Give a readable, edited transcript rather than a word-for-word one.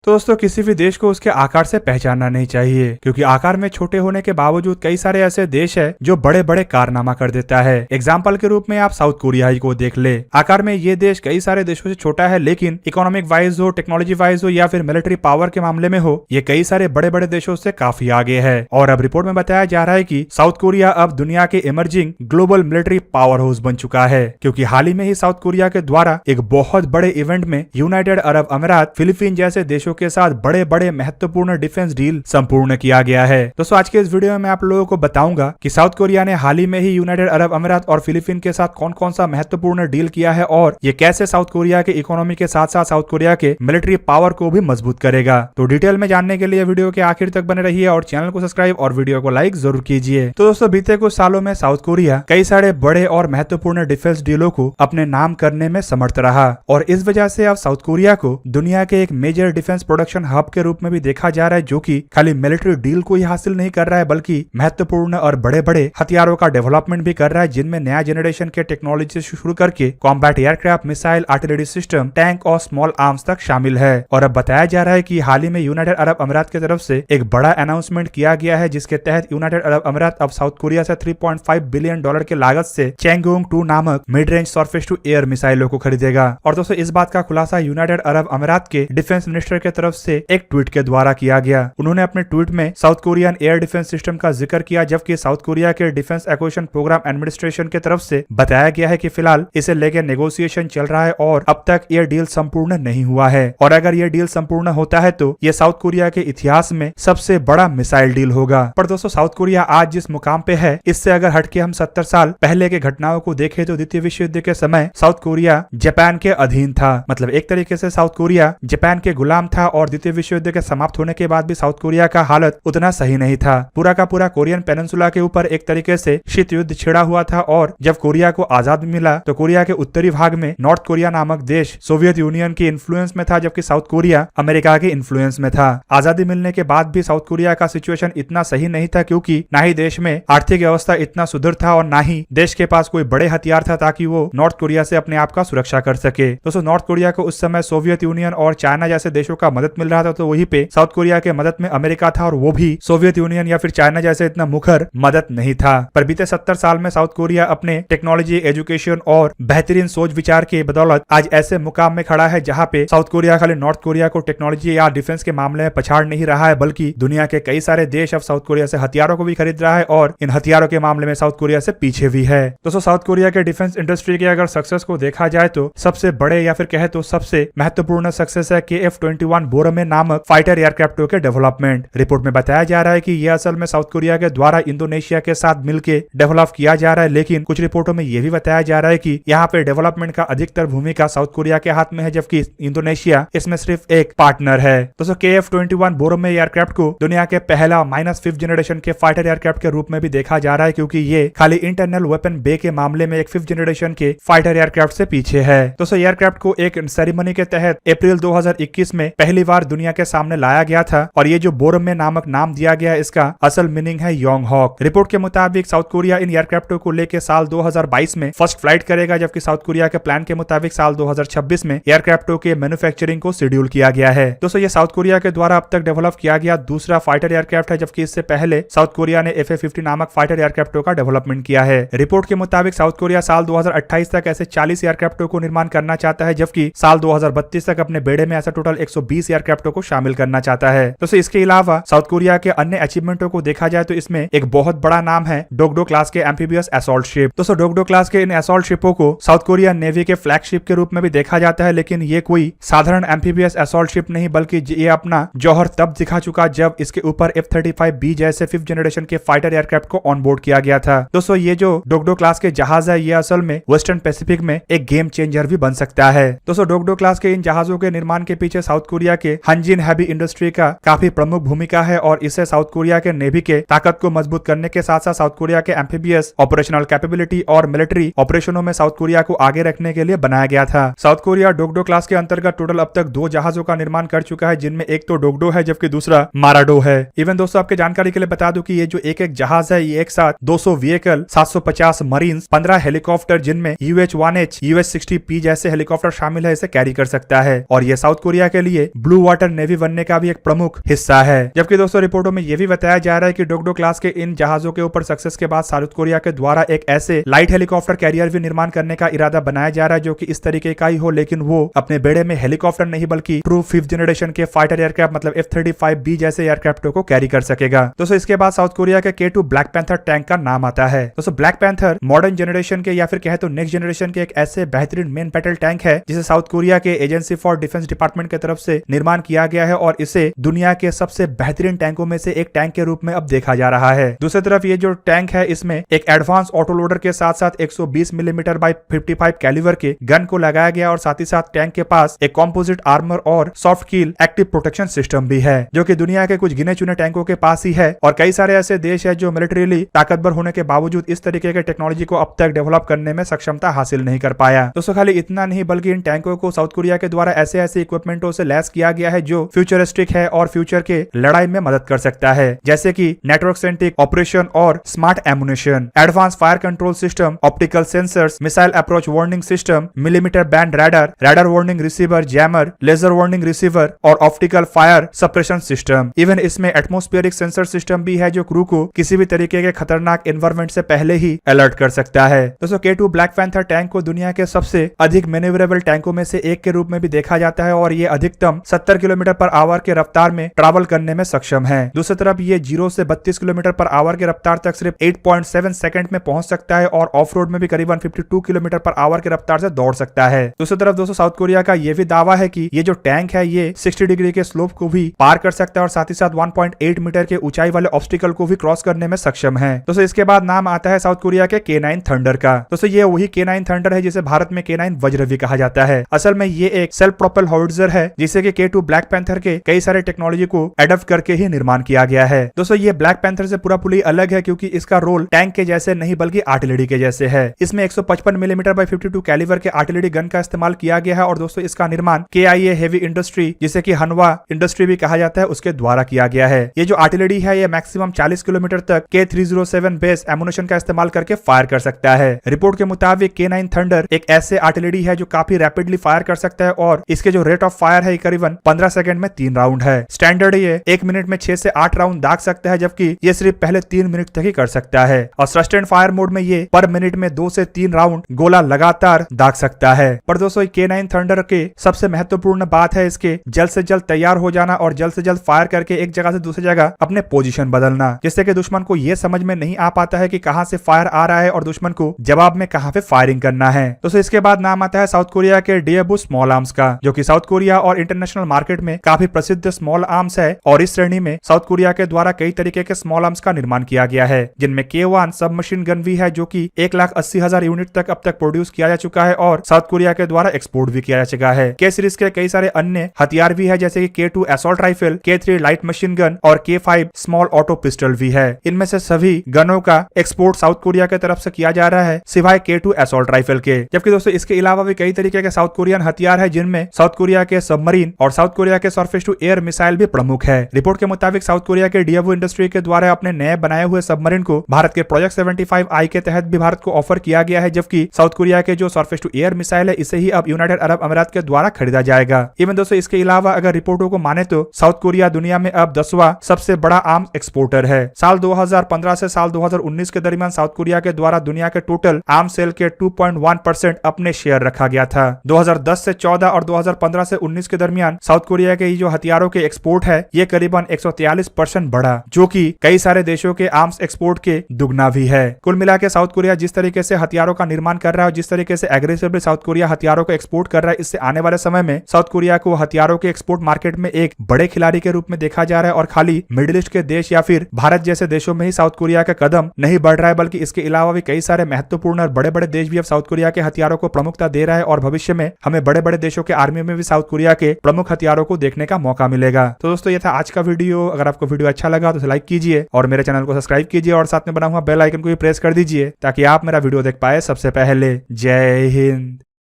तो दोस्तों किसी भी देश को उसके आकार से पहचानना नहीं चाहिए, क्योंकि आकार में छोटे होने के बावजूद कई सारे ऐसे देश है जो बड़े बड़े कारनामा कर देता है। एग्जाम्पल के रूप में आप साउथ कोरिया ही को देख ले। आकार में ये देश कई सारे देशों से छोटा है, लेकिन इकोनॉमिक वाइज हो, टेक्नोलॉजी वाइज हो या फिर मिलिट्री पावर के मामले में हो, ये कई सारे बड़े बड़े देशों से काफी आगे है। और अब रिपोर्ट में बताया जा रहा है कि साउथ कोरिया अब दुनिया के emerging global military power house बन चुका है, क्योंकि हाल ही में ही साउथ कोरिया के द्वारा एक बहुत बड़े इवेंट में यूनाइटेड अरब अमीरात, फिलीपीन जैसे देशों के साथ बड़े बड़े महत्वपूर्ण डिफेंस डील संपूर्ण किया गया है। दोस्तों आज के इस वीडियो में मैं आप लोगों को बताऊंगा कि साउथ कोरिया ने हाल ही में ही यूनाइटेड अरब अमीरात और फिलीपीन के साथ कौन कौन सा महत्वपूर्ण डील किया है और ये कैसे साउथ कोरिया के इकोनॉमी के साथ साथ साउथ कोरिया के मिलिट्री पावर को भी मजबूत करेगा। तो डिटेल में जानने के लिए वीडियो के आखिर तक बने रहिए और चैनल को सब्सक्राइब और वीडियो को लाइक जरूर कीजिए। तो दोस्तों बीते कुछ सालों में साउथ कोरिया कई सारे बड़े और महत्वपूर्ण डिफेंस डीलों को अपने नाम करने में समर्थ रहा और इस वजह से अब साउथ कोरिया को दुनिया के एक मेजर डिफेंस प्रोडक्शन हब के रूप में भी देखा जा रहा है, जो कि खाली मिलिट्री डील को ही हासिल नहीं कर रहा है बल्कि महत्वपूर्ण और बड़े बड़े हथियारों का डेवलपमेंट भी कर रहा है, जिनमें नया जनरेशन के टेक्नोलॉजी से शुरू करके combat aircraft, missile, artillery system, tank और स्मॉल आर्म्स तक शामिल है। और अब बताया जा रहा है कि हाल ही में यूनाइटेड अरब अमीरात की तरफ से एक बड़ा अनाउंसमेंट किया गया है, जिसके तहत यूनाइटेड अरब अमीरात अब साउथ कोरिया से $3.5 बिलियन की लागत से चैंगोंग 2 नामक mid range surface to air मिसाइलों को खरीदेगा। और दोस्तों इस बात का खुलासा यूनाइटेड अरब अमीरात के डिफेंस मिनिस्टर की तरफ से एक ट्वीट के द्वारा किया गया। उन्होंने अपने ट्वीट में south Korean air defence system का जिक्र किया, जबकि साउथ कोरिया के डिफेंस एक्विजिशन प्रोग्राम एडमिनिस्ट्रेशन की तरफ से बताया गया है कि फिलहाल इसे लेकर नेगोशिएशन चल रहा है और अब तक यह डील संपूर्ण नहीं हुआ है। और अगर यह डील संपूर्ण होता है तो यह साउथ कोरिया के इतिहास में सबसे बड़ा मिसाइल डील होगा। पर दोस्तों साउथ कोरिया आज जिस मुकाम पे है, इससे अगर हटके हम 70 साल पहले के घटनाओं को देखें तो द्वितीय विश्व युद्ध के समय साउथ कोरिया जापान के अधीन था। मतलब एक तरीके से साउथ कोरिया जापान के गुलाम था और द्वितीय विश्व युद्ध के समाप्त होने के बाद भी साउथ कोरिया का हालत उतना सही नहीं था। पूरा का पूरा कोरियन पेनिनसुला के ऊपर एक तरीके से शीत युद्ध छिड़ा हुआ था और जब कोरिया को आजादी मिला तो कोरिया के उत्तरी भाग में नॉर्थ कोरिया नामक देश सोवियत यूनियन की इन्फ्लुएंस में था, जबकि साउथ कोरिया अमेरिका के इन्फ्लुएंस में था। आजादी मिलने के बाद भी साउथ कोरिया का सिचुएशन इतना सही नहीं था, क्योंकि ना ही देश में आर्थिक व्यवस्था इतना सुदृढ़ था और ना ही देश के पास कोई बड़े हथियार था ताकि वो नॉर्थ कोरिया से अपने आप का सुरक्षा कर सके। दोस्तों नॉर्थ कोरिया को उस समय सोवियत यूनियन और चाइना जैसे देशों का मदद मिल रहा था, तो वहीं पे साउथ कोरिया के मदद में अमेरिका था और वो भी सोवियत यूनियन या फिर चाइना जैसे इतना मुखर मदद नहीं था। पर बीते 70 साल में साउथ कोरिया अपने टेक्नोलॉजी, एजुकेशन और बेहतरीन सोच विचार की बदौलत आज ऐसे मुकाम में खड़ा है जहां पे साउथ कोरिया खाली नॉर्थ कोरिया को टेक्नोलॉजी या डिफेंस के मामले में पछाड़ नहीं रहा है, बल्कि दुनिया के कई सारे देश अब साउथ कोरिया से हथियारों को भी खरीद रहा है और इन हथियारों के मामले में साउथ कोरिया से पीछे भी है। दोस्तों साउथ कोरिया के डिफेंस इंडस्ट्री के अगर सक्सेस को देखा जाए तो सबसे बड़े या फिर कहे तो सबसे महत्वपूर्ण सक्सेस है KF-21 बोरमे नामक फाइटर एयरक्राफ्टों के डेवलपमेंट। रिपोर्ट में बताया जा रहा है कि यह असल में साउथ कोरिया के द्वारा इंडोनेशिया के साथ मिलकर डेवलप किया जा रहा है, लेकिन कुछ रिपोर्टों में यह भी बताया जा रहा है कि यहाँ पे डेवलपमेंट का अधिकतर भूमिका साउथ कोरिया के हाथ में है, जबकि इंडोनेशिया इसमें सिर्फ एक पार्टनर है। दोस्तों KF-21 बोरमे एयरक्राफ्ट को दुनिया के पहला -5th जनरेशन के फाइटर एयरक्राफ्ट के रूप में भी देखा जा रहा है, क्योंकि ये खाली इंटरनल वेपन बे के मामले में एक 5th जनरेशन के फाइटर एयरक्राफ्ट से पीछे है। दोस्तों एयरक्राफ्ट को एक सेरेमनी के तहत अप्रैल 2021 में पहली बार दुनिया के सामने लाया गया था और ये जो बोरमे नामक नाम दिया गया, इसका असल मीनिंग है योंग हॉक। रिपोर्ट के मुताबिक साउथ कोरिया इन एयरक्राफ्टों को लेकर साल 2022 में फर्स्ट फ्लाइट करेगा, जबकि साउथ कोरिया के प्लान के मुताबिक साल 2026 में एयरक्राफ्टों के मैन्युफैक्चरिंग को शेड्यूल किया गया है। दोस्तों ये साउथ कोरिया के द्वारा अब तक डेवलप किया गया दूसरा फाइटर एयरक्राफ्ट है, जबकि इससे पहले साउथ कोरिया ने FA-50 नामक फाइटर एयरक्राफ्टों का डेवलपमेंट किया है। रिपोर्ट के मुताबिक साउथ कोरिया साल 2028 तक ऐसे 40 एयरक्राफ्टों को निर्माण करना चाहता है, जबकि साल 2032 तक अपने बेड़े में ऐसा टोटल 120 एयरक्राफ्टों को शामिल करना चाहता है। दोस्तों इसके अलावा साउथ कोरिया के अन्य अचीवमेंटों को देखा जाए तो इसमें एक बहुत बड़ा नाम है डोगडो क्लास के एम्फीबियस असॉल्ट शिप। दोस्तों डोगडो क्लास के इन असॉल्ट शिपों को साउथ कोरिया नेवी के फ्लैगशिप के रूप में भी देखा जाता है, लेकिन ये कोई साधारण एम्फीबियस असॉल्ट शिप नहीं, बल्कि ये अपना जौहर तब दिखा चुका जब इसके ऊपर F-35B जैसे 5th जनरेशन के फाइटर एयरक्राफ्ट को ऑन बोर्ड किया गया था। दोस्तों ये जो डोगडो क्लास के जहाज है, ये असल में वेस्टर्न पैसिफिक में एक गेम चेंजर भी बन सकता है। दोस्तों डोगडो क्लास के इन जहाजों के निर्माण के पीछे साउथ कोरिया के हंजिन हैवी इंडस्ट्री का काफी प्रमुख भूमिका है और इससे साउथ कोरिया के नेवी के ताकत को मजबूत करने के साथ साथ साउथ कोरिया के एम्फीबियस ऑपरेशनल कैपेबिलिटी और मिलिट्री ऑपरेशनों में साउथ कोरिया को आगे रखने के लिए बनाया गया था। साउथ कोरिया डोगडो क्लास के अंतर्गत टोटल अब तक 2 जहाजों का निर्माण कर चुका है, जिनमें एक तो डोगडो है जबकि दूसरा माराडो है। इवन दोस्तों आपके जानकारी के लिए बता दूं कि ये जो एक जहाज है, ये एक साथ 200 व्हीकल, 750 मरीन्स, 15 हेलीकॉप्टर जिनमें UH-1H, UH-60P जैसे हेलीकॉप्टर शामिल है, इसे कैरी कर सकता है। और ये साउथ कोरिया के लिए ब्लू वाटर नेवी बनने का भी एक प्रमुख हिस्सा है। जबकि दोस्तों रिपोर्टों में यह भी बताया जा रहा है कि डोगडो क्लास के इन जहाजों के ऊपर सक्सेस के बाद साउथ कोरिया के द्वारा एक ऐसे लाइट हेलीकॉप्टर कैरियर भी निर्माण करने का इरादा बनाया जा रहा है जो कि इस तरीके का ही हो, लेकिन वो अपने बेड़े में हेलीकॉप्टर नहीं बल्कि ट्रू 5th जनरेशन के फाइटर एयरक्राफ्ट मतलब F-35B जैसे एयरक्राफ्टों को कैरी कर सकेगा। दोस्तों इसके बाद साउथ कोरिया के K2 ब्लैक पैंथर टैंक का नाम आता है। दोस्तों ब्लैक पैंथर मॉडर्न जनरेशन के या फिर कहे तो नेक्स्ट जनरेशन के एक ऐसे बेहतरीन मेन बैटल टैंक है जिसे साउथ कोरिया के एजेंसी फॉर डिफेंस डिपार्टमेंट की तरफ से निर्माण किया गया है और इसे दुनिया के सबसे बेहतरीन टैंकों में से एक टैंक के रूप में अब देखा जा रहा है। दूसरी तरफ ये जो टैंक है इसमें एक एडवांस ऑटो लोडर के साथ साथ 120 मिलीमीटर बाई 55 कैलिबर के गन को लगाया गया और साथ ही साथ टैंक के पास एक कॉम्पोजिट आर्मर और सॉफ्ट कील एक्टिव प्रोटेक्शन सिस्टम भी है जो कि दुनिया के कुछ गिने चुने टैंकों के पास ही है। और कई सारे ऐसे देश है जो मिलिट्रीली ताकतवर होने के बावजूद इस तरीके के टेक्नोलॉजी को अब तक डेवलप करने में सक्षमता हासिल नहीं कर पाया। दोस्तों खाली इतना नहीं बल्कि इन टैंकों को साउथ कोरिया के द्वारा ऐसे ऐसे इक्विपमेंटों से लैस किया गया है जो फ्यूचरिस्टिक है और फ्यूचर के लड़ाई में मदद कर सकता है, जैसे कि नेटवर्क सेंट्रिक ऑपरेशन और smart ammunition, advance fire control system, optical sensors, missile approach warning system, millimetre band radar, radar warning receiver, jammer, laser warning receiver और optical fire suppression system. Even इसमें एटमॉस्फेरिक सेंसर सिस्टम भी है जो crew को किसी भी तरीके के खतरनाक एनवायरमेंट से पहले ही अलर्ट कर सकता है। दोस्तों K2 ब्लैक पैंथर टैंक को दुनिया के सबसे अधिक मैन्यूवरेबल टैंकों में से एक के रूप में भी देखा जाता है और ये अधिकतम 70 किलोमीटर पर आवर के रफ्तार में ट्रैवल करने में सक्षम है। दूसरी तरफ ये 0 से 32 किलोमीटर पर आवर के रफ्तार तक सिर्फ 8.7 सेकंड में पहुंच सकता है और ऑफ रोड में भी करीबन 52 किलोमीटर पर आवर के रफ्तार से दौड़ सकता है। दूसरी तरफ दोस्तों साउथ कोरिया का यह भी दावा है कि ये जो टैंक है ये 60 डिग्री के स्लोप को भी पार कर सकता है और साथ ही साथ 1.8 मीटर के ऊंचाई वाले ऑब्स्टिकल को भी क्रॉस करने में सक्षम है। दोस्तों इसके बाद नाम आता है साउथ कोरिया के K9 थंडर का। दोस्तों ये वही K9 थंडर है जिसे भारत में K9 वज्र भी कहा जाता है। असल में ये एक सेल्फ प्रोपेल हॉविट्जर है जिसे कि K2 ब्लैक पैंथर के कई सारे टेक्नोलॉजी को एडप्ट करके ही निर्माण किया गया है। दोस्तों ये ब्लैक पैंथर से पूरा पूरी अलग है क्योंकि इसका रोल टैंक के जैसे नहीं बल्कि आर्टिलरी के जैसे है। इसमें 155 मिलीमीटर बाई 52 कैलिबर के आर्टिलरी गन का इस्तेमाल किया गया है और दोस्तों इसका निर्माण KIA हेवी इंडस्ट्री जिसे कि हनवा इंडस्ट्री भी कहा जाता है उसके द्वारा किया गया है। ये जो आर्टिलरी है ये मैक्सिमम 40 किलोमीटर तक K307 बेस एमुनेशन का इस्तेमाल करके फायर कर सकता है। रिपोर्ट के मुताबिक K9 थंडर एक ऐसे आर्टिलरी है जो काफी रैपिडली फायर कर सकता है और इसके जो रेट ऑफ फायर है करीबन 15 सेकंड में 3 राउंड है। स्टैंडर्ड ये 1 मिनट में 6 से 8 राउंड दाग सकता है जबकि ये सिर्फ पहले 3 मिनट तक ही कर सकता है और सस्टेन फायर मोड में ये पर मिनट में 2 से 3 राउंड गोला लगातार दाग सकता है। पर दोस्तों K9 थंडर के सबसे महत्वपूर्ण बात है इसके जल्द से जल्द तैयार हो जाना और जल्द से जल्द फायर करके एक जगह से दूसरी जगह अपने पोजीशन बदलना, जिससे कि दुश्मन को यह समझ में नहीं आ पाता है कि कहां से फायर आ रहा है और दुश्मन को जवाब में कहां पे फायरिंग करना है। दोस्तों इसके बाद नाम आता है साउथ कोरिया के Daewoo स्मॉल आर्म्स का जो कि साउथ कोरिया और इंटरनेशनल मार्केट में काफी प्रसिद्ध स्मॉल आर्म्स है और इस श्रेणी में साउथ कोरिया के द्वारा कई तरीके के स्मॉल आर्म्स का निर्माण किया गया है जिनमें K1 सब मशीन गन भी है जो कि 1,80,000 यूनिट तक अब तक प्रोड्यूस किया जा चुका है और साउथ कोरिया के द्वारा एक्सपोर्ट भी किया जा चुका है। K सीरीज के कई सारे अन्य हथियार भी है जैसे कि K2 assault rifle, K3 light machine gun और K5 स्मॉल ऑटो पिस्टल भी है। इनमें से सभी गनों का एक्सपोर्ट साउथ कोरिया की तरफ से किया जा रहा है सिवाय K2 असॉल्ट राइफल के। जबकि दोस्तों इसके अलावा भी कई तरीके के साउथ कोरियन हथियार है जिनमें साउथ कोरिया के सबमरीन और साउथ कोरिया के सरफेस टू एयर मिसाइल भी प्रमुख है। रिपोर्ट के मुताबिक साउथ कोरिया के Daewoo इंडस्ट्री के द्वारा अपने नए बनाए हुए सबमरीन को भारत के प्रोजेक्ट 75I के तहत भी भारत को ऑफर किया गया है जबकि साउथ कोरिया के जो सरफेस टू एयर मिसाइल है इसे ही अब यूनाइटेड अरब अमीरात के द्वारा खरीदा जाएगा। इवन दोस्तों इसके अलावा अगर रिपोर्टों को माने तो साउथ कोरिया दुनिया में अब 10वां सबसे बड़ा आर्म्स एक्सपोर्टर है। साल 2015 से साल 2019 के दरमियान साउथ कोरिया के द्वारा दुनिया के टोटल आर्म्स सेल के 2.1% अपने शेयर रखा गया था। 2010 से 14 और 2015 से 19 के दरमियान साउथ कोरिया के जो हथियारों के एक्सपोर्ट है ये करीबन 143% बढ़ा जो कि कई सारे देशों के आर्म्स एक्सपोर्ट के दुगना भी है। कुल मिला के साउथ कोरिया जिस तरीके से हथियारों का निर्माण कर रहा है और जिस तरीके से एग्रेसिवली साउथ कोरिया हथियारों को एक्सपोर्ट कर रहा है इससे आने वाले समय में साउथ कोरिया को हथियारों के एक्सपोर्ट मार्केट में एक बड़े खिलाड़ी के रूप में देखा जा रहा है और खाली मिडिल ईस्ट के देश या फिर भारत जैसे देशों में ही साउथ कोरिया का कदम नहीं बढ़ रहा है बल्कि इसके अलावा भी कई सारे महत्वपूर्ण और बड़े बड़े देश भी अब साउथ कोरिया के हथियारों को प्रमुखता दे रहा है और भविष्य में हमें बड़े बड़े देशों के आर्मी में भी साउथ कोरिया के प्रमुख हथियारों को देखने का मौका मिलेगा। तो दोस्तों ये था आज का वीडियो। अगर आपको वीडियो अच्छा लगा तो लाइक कीजिए और मेरे चैनल को सब्सक्राइब कीजिए और साथ में बना हुआ बेल आइकन को भी प्रेस कर दीजिए ताकि आप मेरा वीडियो देख पाए सबसे पहले। जय हिंद।